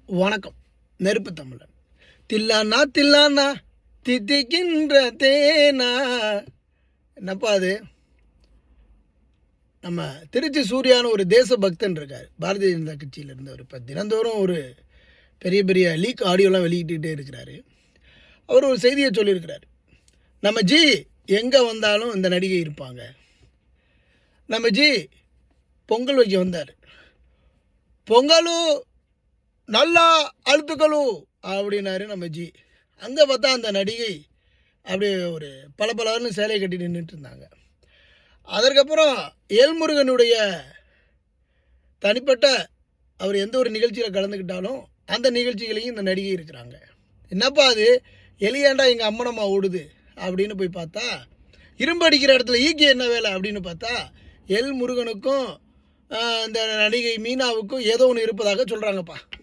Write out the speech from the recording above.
வணக்கம். நெருப்பு தமிழன். தில்லானா தில்லானா தித்திக்கின்ற தேனா. என்னப்பா அது? நம்ம திருச்சி சூர்யான்னு ஒரு தேசபக்தன் இருக்கார், பாரதிய ஜனதா கட்சியில் இருந்தவர். இப்போ தினந்தோறும் ஒரு பெரிய பெரிய லீக் ஆடியோலாம் வெளியிட்டுக்கிட்டே இருக்கிறாரு. அவர் ஒரு செய்தியை சொல்லியிருக்கிறார். நம்ம ஜி எங்கே வந்தாலும் இந்த நடிகை இருப்பாங்க. நம்ம ஜி பொங்கல் வைக்க வந்தார். பொங்கலும் நல்லா அழுத்துக்களும் அப்படின்னாரு நம்ம ஜி. அங்கே பார்த்தா அந்த நடிகை அப்படியே ஒரு பளபளன்னு சேலையை கட்டி நின்றுட்டு இருந்தாங்க. அதற்கப்புறம் ஏல்முருகனுடைய தனிப்பட்ட அவர் எந்த ஒரு நிகழ்ச்சியில் கலந்துக்கிட்டாலும் அந்த நிகழ்ச்சிகளையும் இந்த நடிகை இருக்கிறாங்க. என்னப்பா அது, எலியாண்டா எங்கள் அம்மனம்மா ஓடுது அப்படின்னு போய் பார்த்தா, இரும்பு அடிக்கிற இடத்துல ஈக்கி என்ன வேலை அப்படின்னு பார்த்தா, எல் முருகனுக்கும் இந்த நடிகை மீனாவுக்கும் ஏதோ ஒன்று இருப்பதாக சொல்கிறாங்கப்பா.